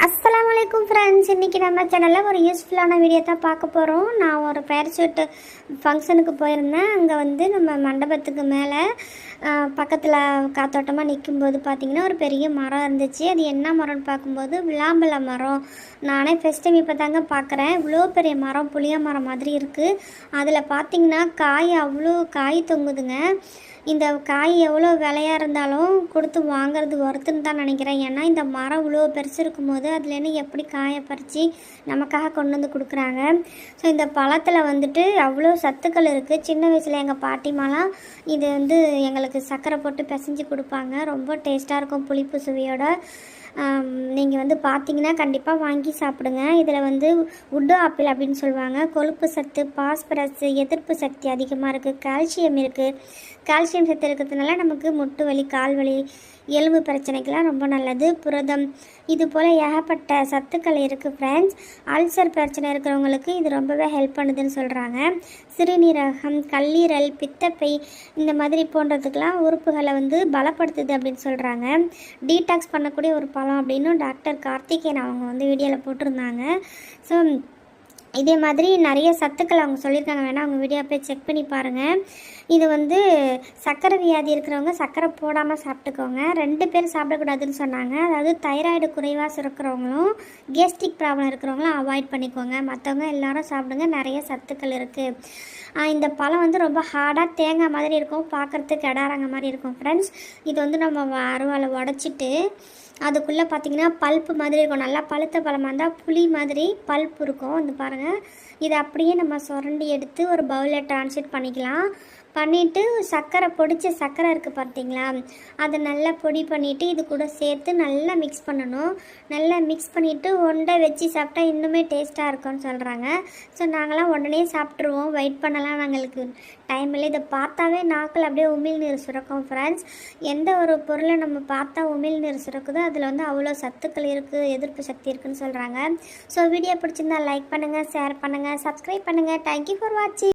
அஸ்ஸலாமு அலைக்கும் ஃப்ரெண்ட்ஸ். இன்றைக்கி நம்ம சேனலில் ஒரு யூஸ்ஃபுல்லான வீடியோ தான் பார்க்க போகிறோம். நான் ஒரு பேரஷூட் ஃபங்க்ஷனுக்கு போயிருந்தேன். அங்கே வந்து நம்ம மண்டபத்துக்கு மேலே பக்கத்தில் காத்தோட்டமாக நிற்கும்போது பார்த்திங்கன்னா ஒரு பெரிய மரம் இருந்துச்சு. அது என்ன மரம்னு பார்க்கும்போது விளாம்பழ மரம். நானே ஃபஸ்ட் டைம் இப்போ தாங்க பார்க்குறேன். இவ்வளோ பெரிய மரம், புளிய மரம் மாதிரி இருக்குது. அதில் பார்த்திங்கன்னா அவ்வளோ காய் தொங்குதுங்க. இந்த காய் எவ்வளோ விலையாக இருந்தாலும் கொடுத்து வாங்கிறது ஒர்த்துன்னு தான் நினைக்கிறேன். ஏன்னா இந்த மரம் இவ்வளோ பெருசு இருக்கும்போது அதுலேருந்து எப்படி காயை பறித்து நமக்காக கொண்டு வந்து கொடுக்குறாங்க. ஸோ இந்த பழத்தில் வந்துட்டு அவ்வளோ சத்துக்கள் இருக்குது. சின்ன வயசில் எங்கள் பாட்டிமாலாம் இது வந்து எங்களுக்கு சர்க்கரை போட்டு பிசைஞ்சு கொடுப்பாங்க. ரொம்ப டேஸ்ட்டாக இருக்கும், புளிப்பு சுவையோட. நீங்கள் வந்து பார்த்தீங்கன்னா கண்டிப்பாக வாங்கி சாப்பிடுங்க. இதில் வந்து உட்டு ஆப்பிள் அப்படின்னு சொல்லுவாங்க. கொழுப்பு சத்து, பாஸ்பரஸ், எதிர்ப்பு சக்தி அதிகமாக இருக்குது. கால்சியம் இருக்குது. கால்சியம் சத்து இருக்கிறதுனால நமக்கு முட்டு வலி, கால் வலி, எலும்பு பிரச்சனைக்கெலாம் ரொம்ப நல்லது. புரதம், இது போல் ஏகப்பட்ட சத்துக்கள் இருக்குது ஃப்ரெண்ட்ஸ். அல்சர் பிரச்சனை இருக்கிறவங்களுக்கு இது ரொம்பவே ஹெல்ப் பண்ணுதுன்னு சொல்கிறாங்க. சிறுநீரகம், கல்லீரல், பித்தப்பை இந்த மாதிரி போன்றதுக்கெலாம் உறுப்புகளை வந்து பலப்படுத்துது அப்படின்னு சொல்கிறாங்க. டீடாக்ஸ் பண்ணக்கூடிய ஒரு பழம் அப்படின்னு டாக்டர் கார்த்திகேயன் அவங்க வந்து வீடியோவில் போட்டிருந்தாங்க. ஸோ இதே மாதிரி நிறைய சத்துக்கள் அவங்க சொல்லியிருக்காங்க. வேணால் அவங்க வீடியோ போய் செக் பண்ணி பாருங்கள். இது வந்து சர்க்கரை வியாதி இருக்கிறவங்க சர்க்கரை போடாமல் சாப்பிட்டுக்கோங்க. 2 பேர் சாப்பிடக்கூடாதுன்னு சொன்னாங்க. அதாவது தைராய்டு குறைவாக இருக்கிறவங்களும் கேஸ்ட்ரிக் ப்ராப்ளம் இருக்கிறவங்களும் அவாய்ட் பண்ணிக்கோங்க. மற்றவங்க எல்லாரும் சாப்பிடுங்க. நிறைய சத்துக்கள் இருக்குது. இந்த பழம் வந்து ரொம்ப ஹார்டாக தேங்காய் மாதிரி இருக்கும், பார்க்குறதுக்கு எடாரங்க மாதிரி இருக்கும் ஃப்ரெண்ட்ஸ். இது வந்து நம்ம அருவாலை உடச்சிட்டு அதுக்குள்ளே பார்த்திங்கன்னா பல்ப்பு மாதிரி இருக்கும். நல்லா பழுத்த பழமாக இருந்தால் புளி மாதிரி பல்ப்பு இருக்கும். வந்து பாருங்கள், இதை அப்படியே நம்ம சுரண்டி எடுத்து ஒரு பவுலில் ட்ரான்ஸ்ஃபர் பண்ணிக்கலாம். பண்ணிவிட்டு சர்க்கரை, பொடிச்ச சர்க்கரை இருக்குது பார்த்தீங்களா, அதை நல்லா பொடி பண்ணிவிட்டு இது கூட சேர்த்து நல்லா மிக்ஸ் பண்ணணும். நல்லா மிக்ஸ் பண்ணிவிட்டு உண்டை வச்சு சாப்பிட்டா இன்னுமே டேஸ்ட்டாக இருக்கும்னு சொல்கிறாங்க. ஸோ நாங்களாம் உடனே சாப்பிட்ருவோம், வெயிட் பண்ணலாம், நாங்களுக்கு டைம் இல்லை. இதை பார்த்தாவே நாக்கில் அப்படியே உமிழ்நீர் சுரக்கும் ஃப்ரெண்ட்ஸ். எந்த ஒரு பொருளை நம்ம பார்த்தா உமிழ்நீர் சுரக்குதோ அதில் வந்து அவ்வளோ சத்துக்கள் இருக்குது, எதிர்ப்பு சக்தி இருக்குதுன்னு சொல்கிறாங்க. ஸோ வீடியோ பிடிச்சிருந்தா லைக் பண்ணுங்கள், ஷேர் பண்ணுங்கள், சப்ஸ்கிரைப் பண்ணுங்கள். தேங்க்யூ ஃபார் வாட்சிங்.